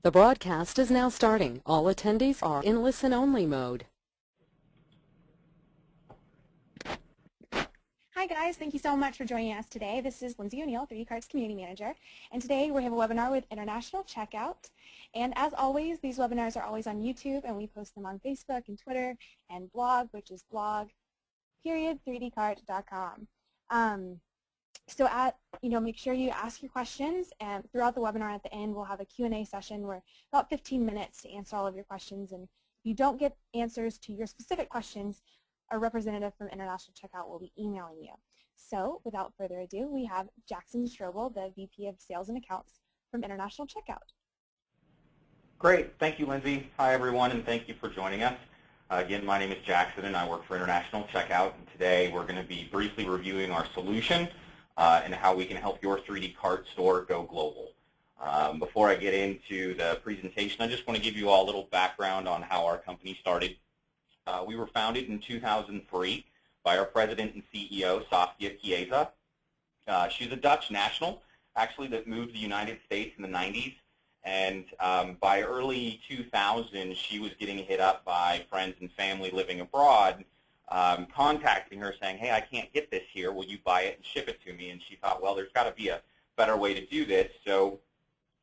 The broadcast is now starting. All attendees are in listen-only mode. Hi guys, thank you so much for joining us today. This is Lindsay O'Neill, 3D Cards Community Manager, and today we have a webinar with International Checkout. And as always, these webinars are always on YouTube, and we post them on Facebook and Twitter and blog, which is blog.3dcart.com. Make sure you ask your questions, and throughout the webinar at the end we'll have a Q&A session where about 15 minutes to answer all of your questions, and if you don't get answers to your specific questions, a representative from International Checkout will be emailing you. So without further ado, we have Jackson Strobel, the VP of Sales and Accounts from International Checkout. Great. Thank you, Lindsay. Hi, everyone, and thank you for joining us. Again, my name is Jackson, and I work for International Checkout. And today we're going to be briefly reviewing our solution and how we can help your 3D cart store go global. Before I get into the presentation, I just want to give you all a little background on how our company started. We were founded in 2003 by our president and CEO, Saskia Chiesa. She's a Dutch national, actually, that moved to the United States in the 90s. And by early 2000, she was getting hit up by friends and family living abroad, contacting her saying, hey, I can't get this here. Will you buy it and ship it to me? And she thought, well, there's got to be a better way to do this. So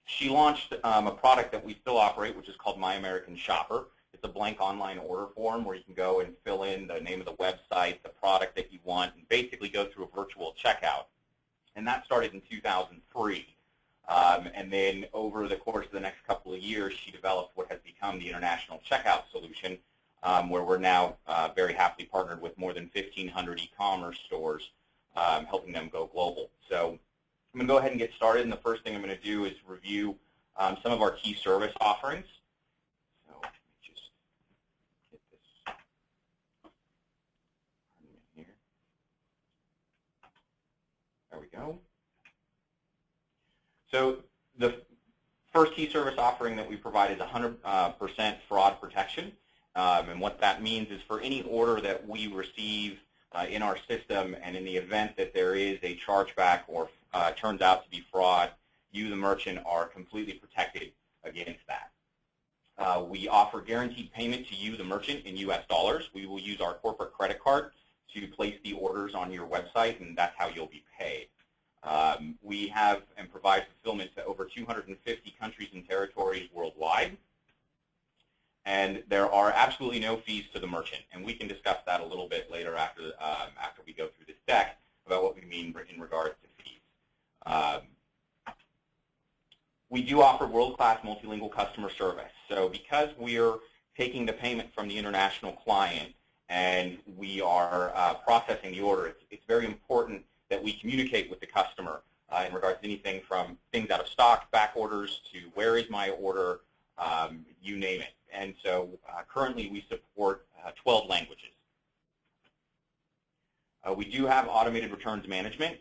she launched a product that we still operate, which is called My American Shopper. It's a blank online order form where you can go and fill in the name of the website, the product that you want, and basically go through a virtual checkout. And that started in 2003. And then over the course of the next couple of years, she developed what has become the International Checkout solution, where we're now very happily partnered with more than 1,500 e-commerce stores, helping them go global. So I'm going to go ahead and get started, and the first thing I'm going to do is review some of our key service offerings. So let me just get this here. There we go. So the first key service offering that we provide is 100% fraud protection. And what that means is for any order that we receive in our system, and in the event that there is a chargeback or turns out to be fraud, you, the merchant, are completely protected against that. We offer guaranteed payment to you, the merchant, in US dollars. We will use our corporate credit card to place the orders on your website, and that's how you'll be paid. We have and provide fulfillment to over 250 countries and territories worldwide. And there are absolutely no fees to the merchant. And we can discuss that a little bit later after we go through this deck about what we mean in regards to fees. We do offer world-class multilingual customer service. So because we're taking the payment from the international client and we are processing the order, it's very important that we communicate with the customer in regards to anything from things out of stock, back orders, to where is my order, you name it. And so currently we support 12 languages. We do have automated returns management.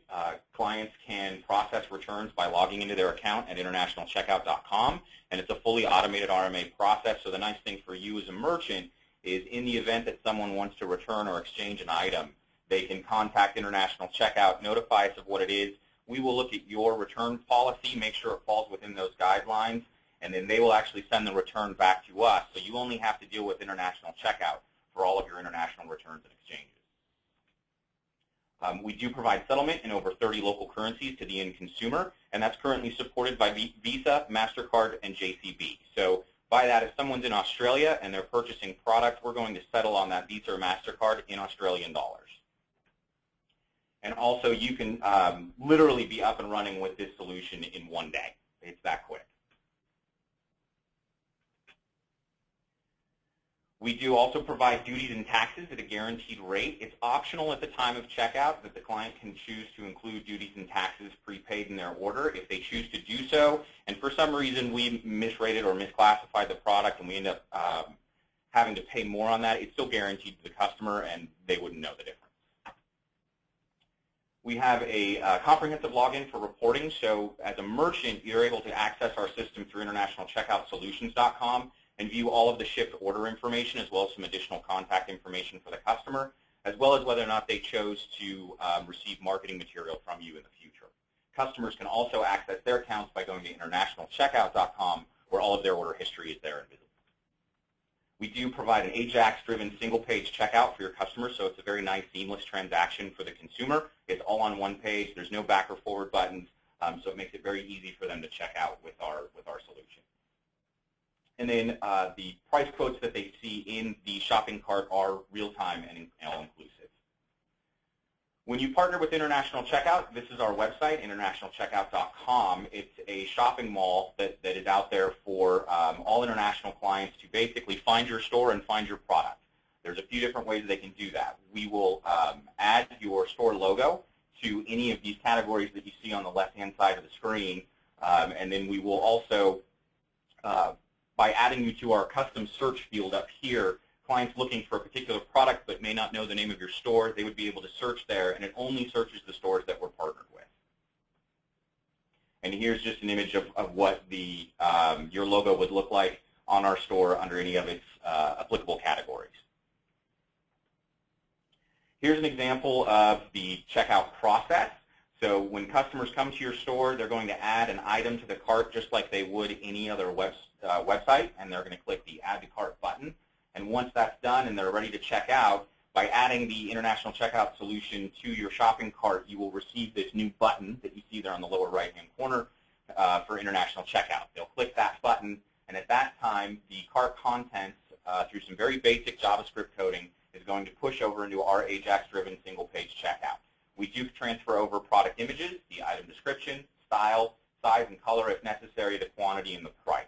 Clients can process returns by logging into their account at internationalcheckout.com, and it's a fully automated RMA process. So the nice thing for you as a merchant is in the event that someone wants to return or exchange an item, they can contact International Checkout, notify us of what it is. We will look at your return policy, make sure it falls within those guidelines, and then they will actually send the return back to us. So you only have to deal with International Checkout for all of your international returns and exchanges. We do provide settlement in over 30 local currencies to the end consumer, and that's currently supported by Visa, MasterCard, and JCB. So by that, if someone's in Australia and they're purchasing product, we're going to settle on that Visa or MasterCard in Australian dollars. And also, you can literally be up and running with this solution in one day. It's that quick. We do also provide duties and taxes at a guaranteed rate. It's optional at the time of checkout that the client can choose to include duties and taxes prepaid in their order if they choose to do so. And for some reason, we misrated or misclassified the product and we end up having to pay more on that. It's still guaranteed to the customer, and they wouldn't know the difference. We have a comprehensive login for reporting. So as a merchant, you're able to access our system through internationalcheckoutsolutions.com and view all of the shipped order information, as well as some additional contact information for the customer, as well as whether or not they chose to receive marketing material from you in the future. Customers can also access their accounts by going to internationalcheckout.com where all of their order history is there and visible. We do provide an AJAX-driven single-page checkout for your customers, so it's a very nice, seamless transaction for the consumer. It's all on one page. There's no back or forward buttons, so it makes it very easy for them to check out with our solution. And then the price quotes that they see in the shopping cart are real-time and all-inclusive. When you partner with International Checkout, this is our website, internationalcheckout.com. It's a shopping mall that is out there for all international clients to basically find your store and find your product. There's a few different ways they can do that. We will add your store logo to any of these categories that you see on the left-hand side of the screen, and then we will also, by adding you to our custom search field up here, clients looking for a particular product but may not know the name of your store, they would be able to search there, and it only searches the stores that we're partnered with. And here's just an image of what the your logo would look like on our store under any of its applicable categories. Here's an example of the checkout process. So when customers come to your store, they're going to add an item to the cart just like they would any other website, and they're going to click the Add to Cart button. And once that's done and they're ready to check out, by adding the International Checkout solution to your shopping cart, you will receive this new button that you see there on the lower right-hand corner for International Checkout. They'll click that button, and at that time, the cart contents, through some very basic JavaScript coding, is going to push over into our AJAX-driven single-page checkout. We do transfer over product images, the item description, style, size, and color if necessary, the quantity, and the price.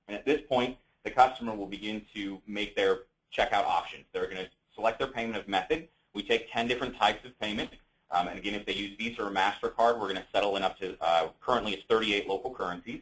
And at this point, the customer will begin to make their checkout options. They're going to select their payment of method. We take 10 different types of payment. And again, if they use Visa or MasterCard, we're going to settle in up to, currently it's 38 local currencies.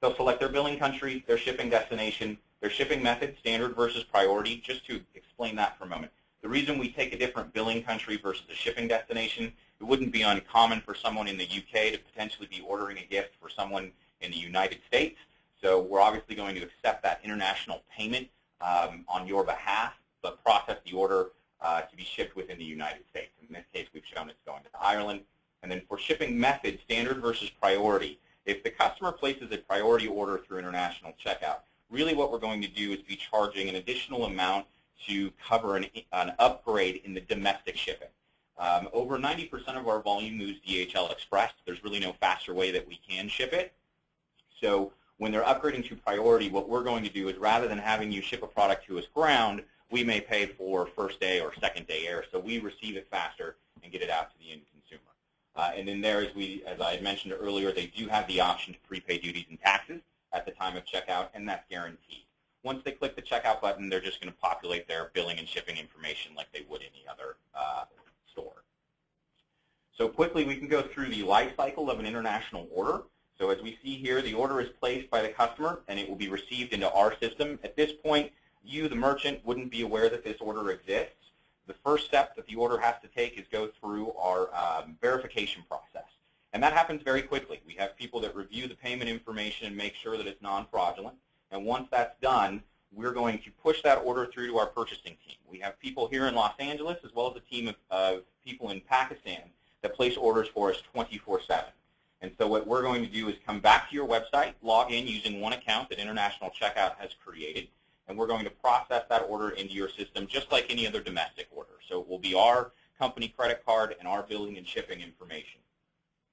They'll select their billing country, their shipping destination, their shipping method, standard versus priority. Just to explain that for a moment. The reason we take a different billing country versus a shipping destination, it wouldn't be uncommon for someone in the UK to potentially be ordering a gift for someone in the United States. So we're obviously going to accept that international payment on your behalf, but process the order to be shipped within the United States. In this case, we've shown it's going to Ireland. And then for shipping method, standard versus priority, if the customer places a priority order through International Checkout, really what we're going to do is be charging an additional amount to cover an upgrade in the domestic shipping. Over 90% of our volume moves DHL Express. There's really no faster way that we can ship it. So when they're upgrading to priority, what we're going to do is rather than having you ship a product to us ground, we may pay for first day or second day air. So we receive it faster and get it out to the end consumer. And then there, as I had mentioned earlier, they do have the option to prepay duties and taxes at the time of checkout, and that's guaranteed. Once they click the checkout button, they're just going to populate their billing and shipping information like they would any other store. So quickly, we can go through the life cycle of an international order. So as we see here, the order is placed by the customer, and it will be received into our system. At this point, you, the merchant, wouldn't be aware that this order exists. The first step that the order has to take is go through our verification process. And that happens very quickly. We have people that review the payment information and make sure that it's non-fraudulent. And once that's done, we're going to push that order through to our purchasing team. We have people here in Los Angeles as well as a team of people in Pakistan that place orders for us 24/7. And so what we're going to do is come back to your website, log in using one account that International Checkout has created, and we're going to process that order into your system just like any other domestic order. So it will be our company credit card and our billing and shipping information.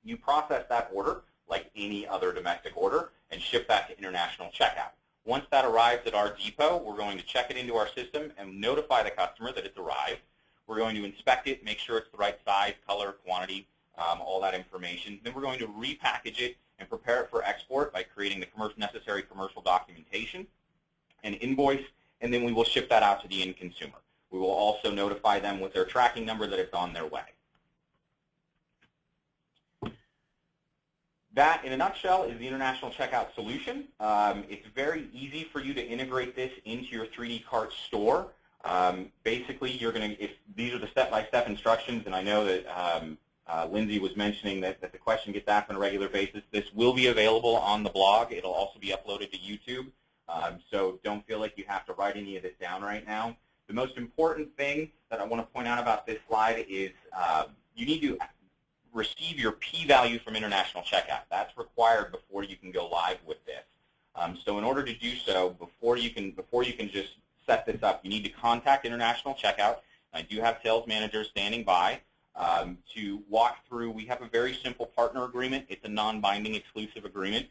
You process that order like any other domestic order and ship that to International Checkout. Once that arrives at our depot, we're going to check it into our system and notify the customer that it's arrived. We're going to inspect it, make sure it's the right size, color, quantity, all that information. Then we're going to repackage it and prepare it for export by creating the necessary commercial documentation and invoice, and then we will ship that out to the end consumer. We will also notify them with their tracking number that it's on their way. That, in a nutshell, is the International Checkout solution. It's very easy for you to integrate this into your 3D cart store. Basically, you're going to, if these are the step-by-step instructions, and I know that Lindsay was mentioning that the question gets asked on a regular basis. This will be available on the blog. It'll also be uploaded to YouTube. So don't feel like you have to write any of this down right now. The most important thing that I want to point out about this slide is you need to receive your p-value from International Checkout. That's required before you can go live with this. So in order to do so, before you can just set this up, you need to contact International Checkout. I do have sales managers standing by to walk through. We have a very simple partner agreement. It's a non-binding exclusive agreement,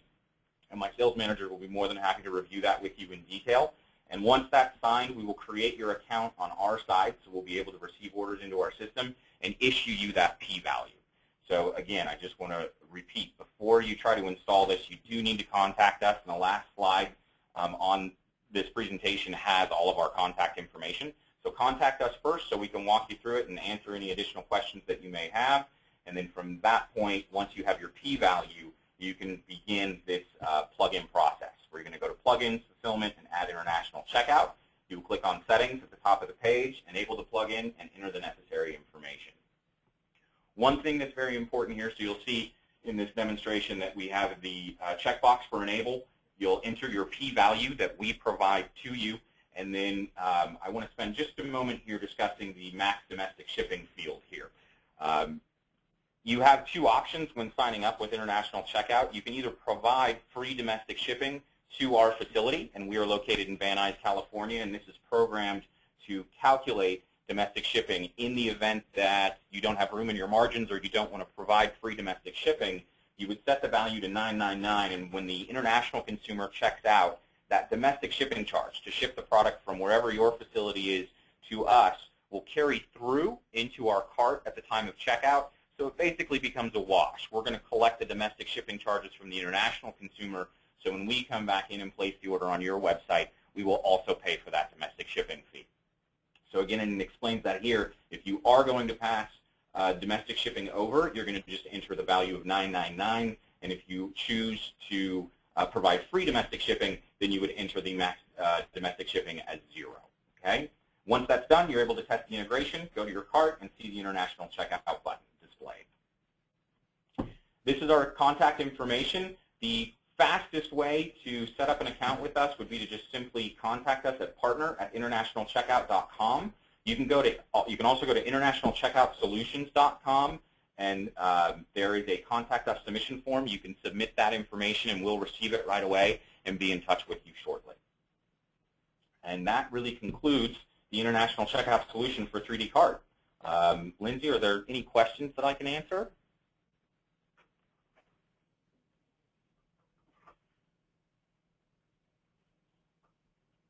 and my sales manager will be more than happy to review that with you in detail. And once that's signed, we will create your account on our side, so we'll be able to receive orders into our system and issue you that P-value. So again, I just want to repeat, before you try to install this, you do need to contact us, and the last slide on this presentation has all of our contact information. So contact us first so we can walk you through it and answer any additional questions that you may have. And then from that point, once you have your P-value, you can begin this plug-in process. We're going to go to Plugins, Fulfillment, and Add International Checkout. You will click on Settings at the top of the page, enable the plug-in, and enter the necessary information. One thing that's very important here, so you'll see in this demonstration that we have the checkbox for Enable. You'll enter your P-value that we provide to you, and then I want to spend just a moment here discussing the max domestic shipping field here. You have two options when signing up with International Checkout. You can either provide free domestic shipping to our facility, and we are located in Van Nuys, California, and this is programmed to calculate domestic shipping in the event that you don't have room in your margins or you don't want to provide free domestic shipping. You would set the value to $9.99, and when the international consumer checks out, that domestic shipping charge to ship the product from wherever your facility is to us will carry through into our cart at the time of checkout. So it basically becomes a wash. We're going to collect the domestic shipping charges from the international consumer, so when we come back in and place the order on your website, we will also pay for that domestic shipping fee. So again, and it explains that here, if you are going to pass domestic shipping over, you're going to just enter the value of $9.99, and if you choose to provide free domestic shipping, then you would enter the max domestic shipping as 0. Okay? Once that's done, you're able to test the integration, go to your cart, and see the International Checkout button displayed. This is our contact information. The fastest way to set up an account with us would be to just simply contact us at partner@internationalcheckout.com. You can also go to internationalcheckoutsolutions.com, and there is a contact us submission form. You can submit that information, and we'll receive it right away and be in touch with you shortly. And that really concludes the International Checkout solution for 3D Cart. Lindsay, are there any questions that I can answer?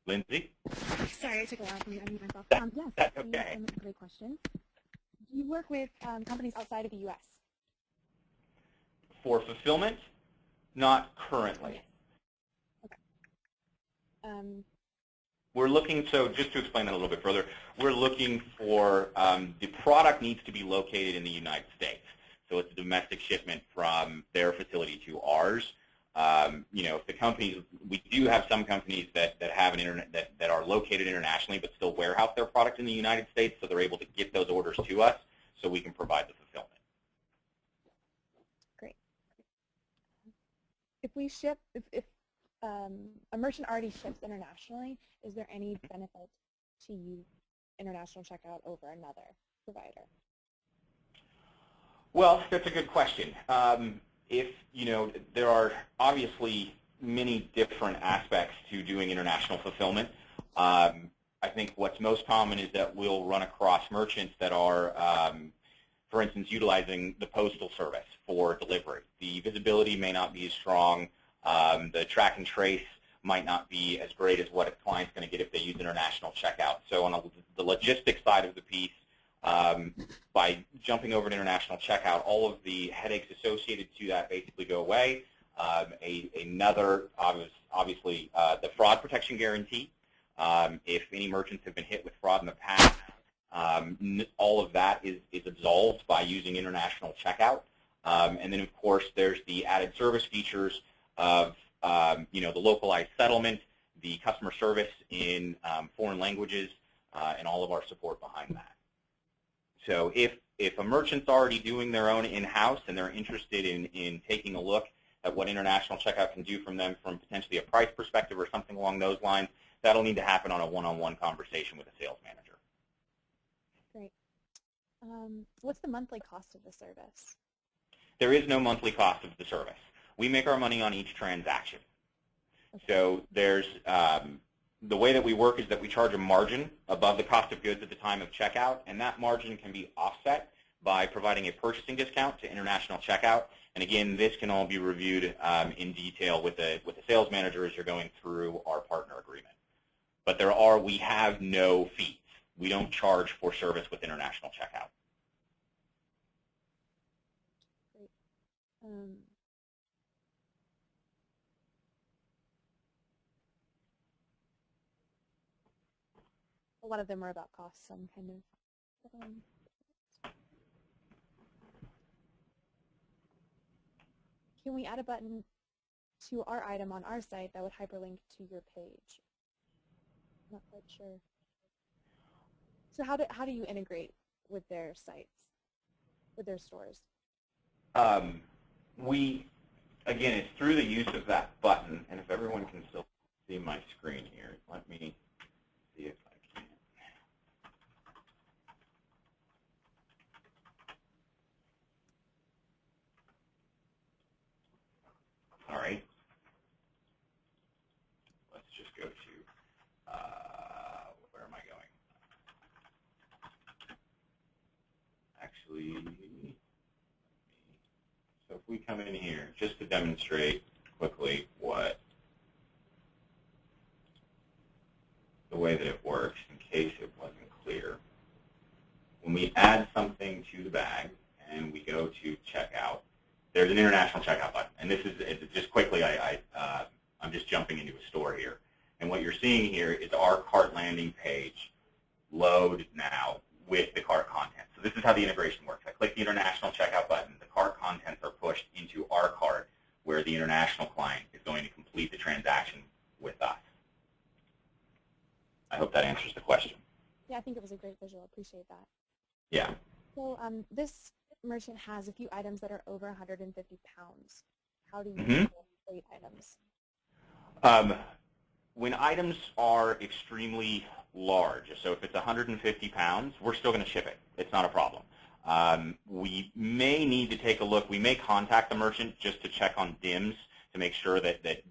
Lindsay? Sorry, I took a while for me to unmute myself. Yes, That's okay. Great question. Do you work with companies outside of the U.S.? For fulfillment, not currently. Okay. We're looking, so just to explain that a little bit further, we're looking for, the product needs to be located in the United States. So it's a domestic shipment from their facility to ours. You know, if the companies, we do have some companies that have an internet that are located internationally but still warehouse their product in the United States, so they're able to get those orders to us so we can provide the fulfillment. Great. If we ship, if a merchant already ships internationally, is there any benefit to use International Checkout over another provider? Well, that's a good question. If, you know, there are obviously many different aspects to doing international fulfillment. I think what's most common is that we'll run across merchants that are, for instance, utilizing the postal service for delivery. The visibility may not be as strong. The track and trace might not be as great as what a client's going to get if they use International Checkout. So on the logistics side of the piece, by jumping over to International Checkout, all of the headaches associated to that basically go away. Another, obviously, the fraud protection guarantee. If any merchants have been hit with fraud in the past, all of that is absolved by using International Checkout. And then, of course, there's the added service features of you know, the localized settlement, the customer service in foreign languages, and all of our support behind that. So if a merchant's already doing their own in-house and they're interested in taking a look at what International Checkout can do from them from potentially a price perspective or something along those lines, that'll need to happen on a one-on-one conversation with a sales manager. Great. What's the monthly cost of the service? There is no monthly cost of the service. We make our money on each transaction. So there's the way that we work is that we charge a margin above the cost of goods at the time of checkout, and that margin can be offset by providing a purchasing discount to international checkout. And again, this can all be reviewed in detail with the sales manager as you're going through our partner agreement. But we have no fees. We don't charge for service with international checkout. Great. A lot of them are about costs, so I'm kind of. Can we add a button to our item on our site that would hyperlink to your page? Not quite sure. So how do you integrate with their sites, with their stores? Again, it's through the use of that button, and if everyone can still see my screen here, let me see if I can. All right. Let's just go to, where am I going? Actually, so if we come in here, just to demonstrate quickly what the way that it works, in case it wasn't clear. When we add something to the bag and we go to checkout, there's an international checkout button. And this is just quickly, I'm just jumping into a store here. And what you're seeing here is our cart landing page load now with the cart content. So this is how the integration works. I click the international checkout button. The cart contents are pushed into our cart where the international client is going to complete the transaction with us. I hope that answers the question. Yeah, I think it was a great visual. Appreciate that. Yeah. So this merchant has a few items that are over 150 pounds. How do you rate items? When items are extremely large, so if it's 150 pounds, we're still going to ship it. It's not a problem. We may need to take a look. We may contact the merchant just to check on DIMS to make sure that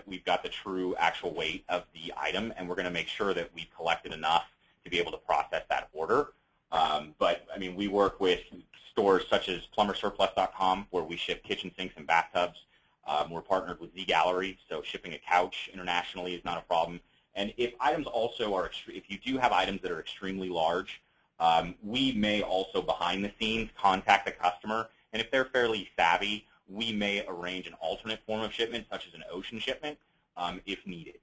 we've got the true actual weight of the item, and we're going to make sure that we've collected enough to be able to process that order. But I mean, we work with stores such as plumbersurplus.com, where we ship kitchen sinks and bathtubs. We're partnered with Z Gallery, so shipping a couch internationally is not a problem. And if items also are, if you do have items that are extremely large, we may also behind the scenes contact the customer, and if they're fairly savvy, we may arrange an alternate form of shipment, such as an ocean shipment, if needed.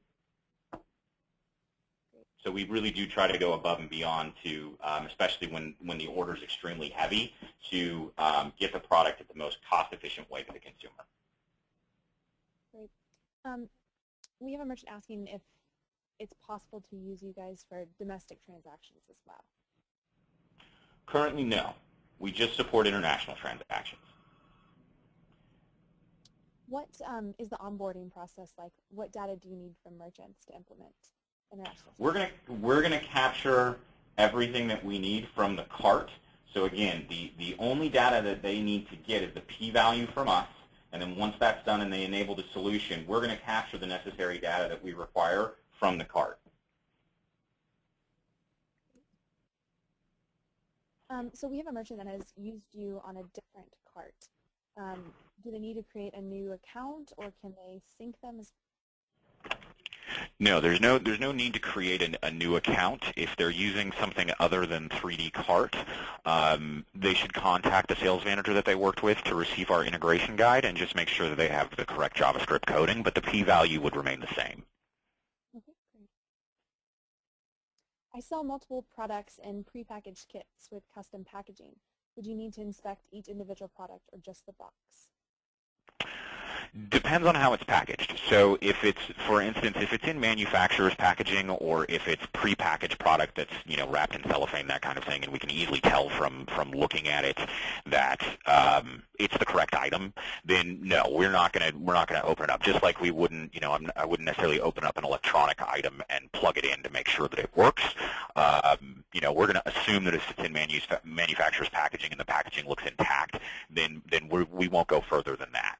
So we really do try to go above and beyond to, especially when the order is extremely heavy, to get the product at the most cost-efficient way for the consumer. Great. We have a merchant asking if it's possible to use you guys for domestic transactions as well. Currently, no. We just support international transactions. What is the onboarding process like? What data do you need from merchants to implement international? We're gonna capture everything that we need from the cart. So again, the only data that they need to get is the p-value from us, and then once that's done and they enable the solution, we're going to capture the necessary data that we require from the cart. So we have a merchant that has used you on a different cart. Do they need to create a new account, or can they sync them as? No, there's no need to create a new account. If they're using something other than 3D Cart, they should contact the sales manager that they worked with to receive our integration guide and just make sure that they have the correct JavaScript coding, but the p-value would remain the same. Okay, great. I sell multiple products in prepackaged kits with custom packaging. Would you need to inspect each individual product or just the box? Depends on how it's packaged. So if it's, for instance, if it's in manufacturer's packaging, or if it's prepackaged product that's, you know, wrapped in cellophane, that kind of thing, and we can easily tell from looking at it that it's the correct item, then no, we're not gonna open it up. Just like we wouldn't, you know, I wouldn't necessarily open up an electronic item and plug it in to make sure that it works. You know, we're going to assume that if it's in manufacturer's packaging and the packaging looks intact, then we won't go further than that.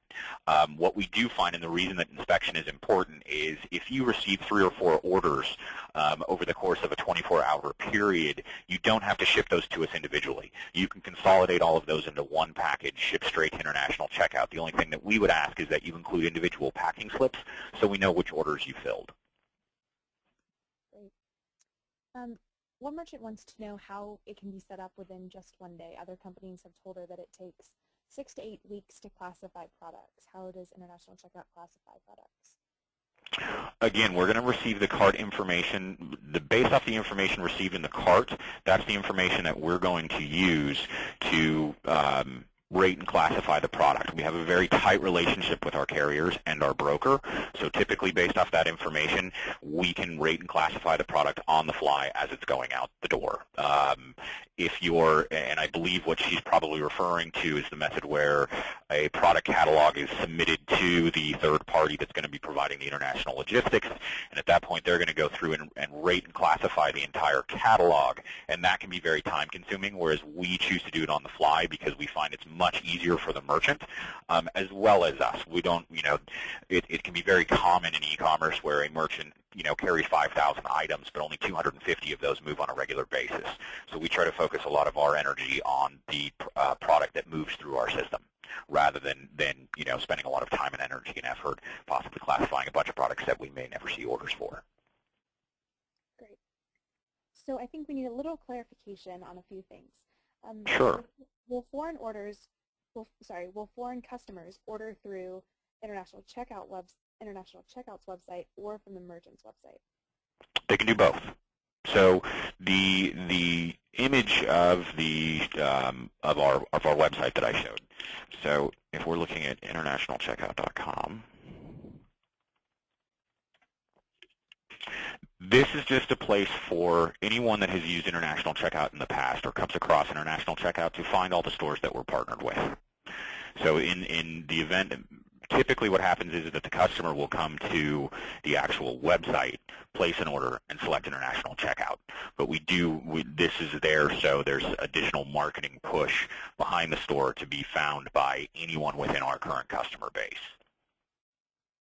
What we do find, and the reason that inspection is important is if you receive 3 or 4 orders over the course of a 24-hour period, you don't have to ship those to us individually. You can consolidate all of those into one package, ship straight to international checkout. The only thing that we would ask is that you include individual packing slips so we know which orders you filled. Great. One merchant wants to know how it can be set up within just one day. Other companies have told her that it takes 6 to 8 weeks to classify products. How does International Checkout classify products? Again, we're going to receive the cart information. Based off the information received in the cart, that's the information that we're going to use to rate and classify the product. We have a very tight relationship with our carriers and our broker, so typically based off that information, we can rate and classify the product on the fly as it's going out the door. If you're, and I believe what she's probably referring to is the method where a product catalog is submitted to the third party that's going to be providing the international logistics, and at that point they're going to go through and rate and classify the entire catalog, and that can be very time consuming, whereas we choose to do it on the fly because we find it's much easier for the merchant as well as us. We don't, it can be very common in e-commerce where a merchant carries 5,000 items, but only 250 of those move on a regular basis. So we try to focus a lot of our energy on the product that moves through our system, rather than spending a lot of time and energy and effort possibly classifying a bunch of products that we may never see orders for. Great. So I think we need a little clarification on a few things. Sure. Will foreign customers order through International Checkout's website or from the merchant's website? They can do both. So the image of the of our website that I showed. So if we're looking at internationalcheckout.com, this is just a place for anyone that has used International Checkout in the past or comes across International Checkout to find all the stores that we're partnered with. So in the event, typically what happens is that the customer will come to the actual website, place an order, and select International Checkout. But this is there, so there's additional marketing push behind the store to be found by anyone within our current customer base.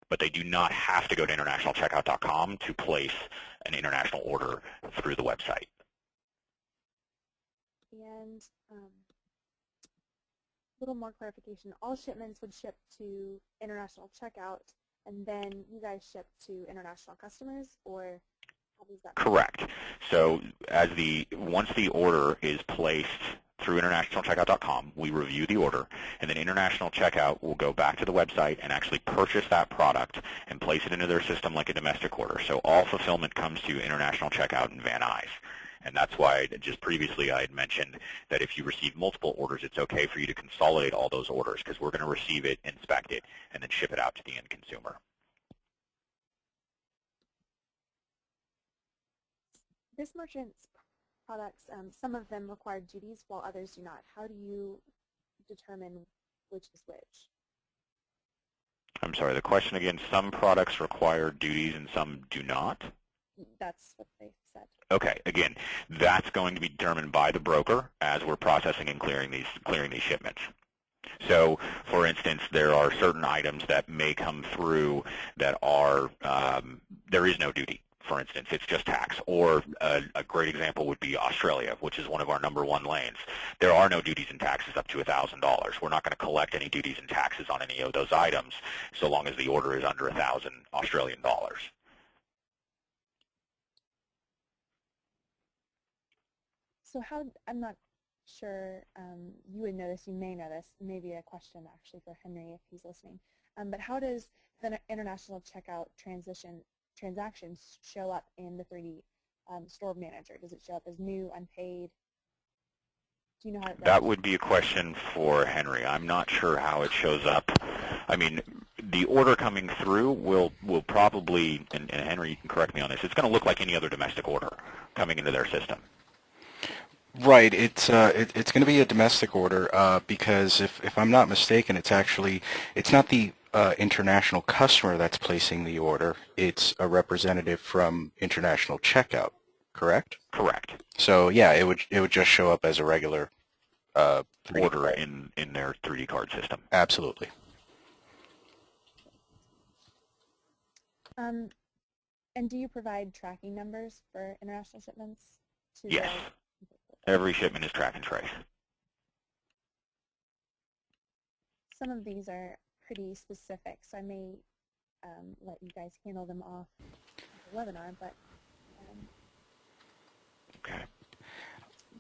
But they do not have to go to internationalcheckout.com to place an international order through the website. And a little more clarification, all shipments would ship to International Checkout and then you guys ship to international customers, or how does that work? Correct. So once the order is placed through internationalcheckout.com, we review the order, and then International Checkout will go back to the website and actually purchase that product and place it into their system like a domestic order. So all fulfillment comes to International Checkout in Van Nuys. And that's why just previously I had mentioned that if you receive multiple orders, it's okay for you to consolidate all those orders because we're going to receive it, inspect it, and then ship it out to the end consumer. This merchant's products, some of them require duties while others do not. How do you determine which is which? I'm sorry, the question again, some products require duties and some do not? That's what they said. Okay, again, that's going to be determined by the broker as we're processing and clearing these shipments. So, for instance, there are certain items that may come through that are, there is no duty. For instance, it's just tax. Or a great example would be Australia, which is one of our #1 lanes. There are no duties and taxes up to $1,000. We're not going to collect any duties and taxes on any of those items so long as the order is under 1,000 Australian dollars. So I'm not sure you would know this, you may know this, maybe a question actually for Henry if he's listening, but how does the International Checkout transactions show up in the 3D Store Manager? Does it show up as new, unpaid? Do you know how that would be a question for Henry. I'm not sure how it shows up. I mean, the order coming through will probably, and Henry, you can correct me on this, it's going to look like any other domestic order coming into their system. Right. It's going to be a domestic order because if I'm not mistaken, it's not the international customer that's placing the order. It's a representative from International Checkout. Correct? Correct. So yeah, it would just show up as a regular order in their 3D card system. Absolutely. And do you provide tracking numbers for international shipments? To Yes. Every shipment is track and trace. Some of these are pretty specific, so I may let you guys handle them off the webinar, but Okay.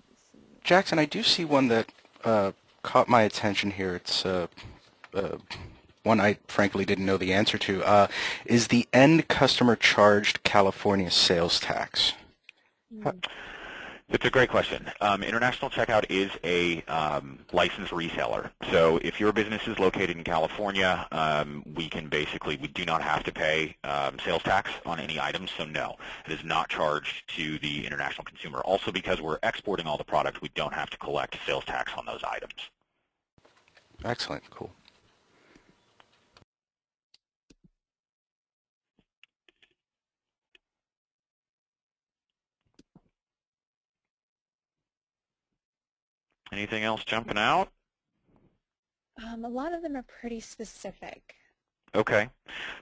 let's see. Jackson, I do see one that caught my attention here. It's one I frankly didn't know the answer to. Is the end customer charged California sales tax? It's a great question. International Checkout is a licensed reseller. So if your business is located in California, we do not have to pay sales tax on any items. So no, it is not charged to the international consumer. Also, because we're exporting all the product, we don't have to collect sales tax on those items. Excellent. Cool. Anything else jumping out? A lot of them are pretty specific. Okay.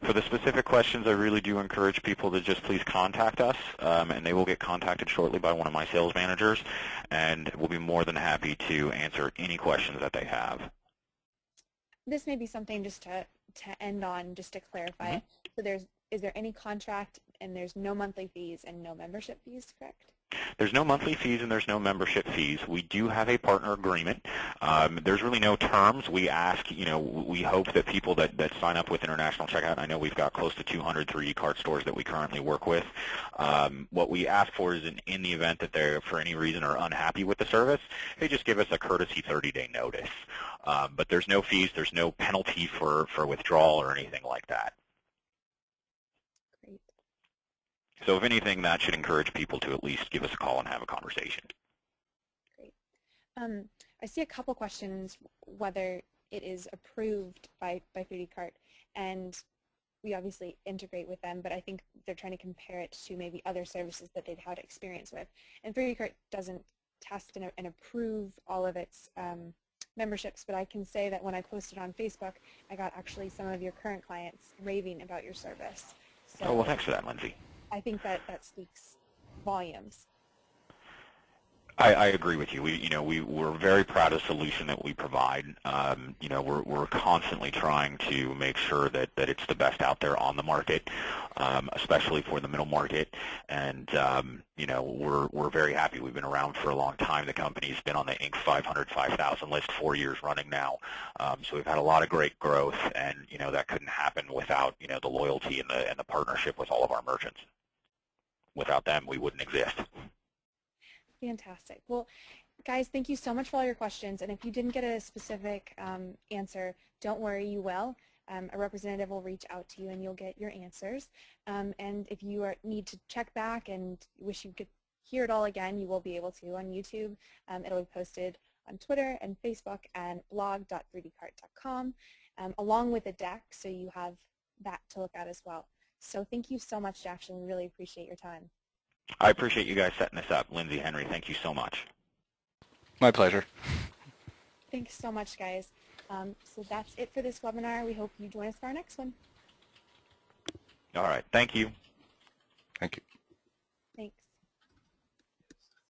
For the specific questions, I really do encourage people to just please contact us, and they will get contacted shortly by one of my sales managers, and we'll be more than happy to answer any questions that they have. This may be something just to end on, just to clarify it. So is there any contract and there's no monthly fees and no membership fees, correct? There's no monthly fees and there's no membership fees. We do have a partner agreement. There's really no terms. We ask, we hope that people that sign up with International Checkout, I know we've got close to 200 3D cart stores that we currently work with. What we ask for is in the event that they, for any reason, are unhappy with the service, they just give us a courtesy 30-day notice. But there's no fees. There's no penalty for withdrawal or anything like that. Great. So if anything, that should encourage people to at least give us a call and have a conversation. Great. I see a couple questions whether it is approved by 3D Cart, and we obviously integrate with them, but I think they're trying to compare it to maybe other services that they've had experience with. And 3D Cart doesn't test and approve all of its memberships, but I can say that when I posted on Facebook, I got actually some of your current clients raving about your service. So Oh, well, thanks for that, Lindsay. I think that speaks volumes. I agree with you. We're very proud of the solution that we provide. We're constantly trying to make sure that it's the best out there on the market, especially for the middle market. And we're very happy. We've been around for a long time. The company's been on the Inc. 500, 5,000 list 4 years running now. So we've had a lot of great growth, and that couldn't happen without the loyalty and the partnership with all of our merchants. Without them, we wouldn't exist. Fantastic. Well, guys, thank you so much for all your questions. And if you didn't get a specific answer, don't worry, you will. A representative will reach out to you and you'll get your answers. And if you need to check back and wish you could hear it all again, you will be able to on YouTube. It'll be posted on Twitter and Facebook and blog.3dcart.com, along with a deck, so you have that to look at as well. So thank you so much, Jackson. We really appreciate your time. I appreciate you guys setting this up. Lindsay, Henry, thank you so much. My pleasure. Thanks so much, guys. So that's it for this webinar. We hope you join us for our next one. All right. Thank you. Thank you.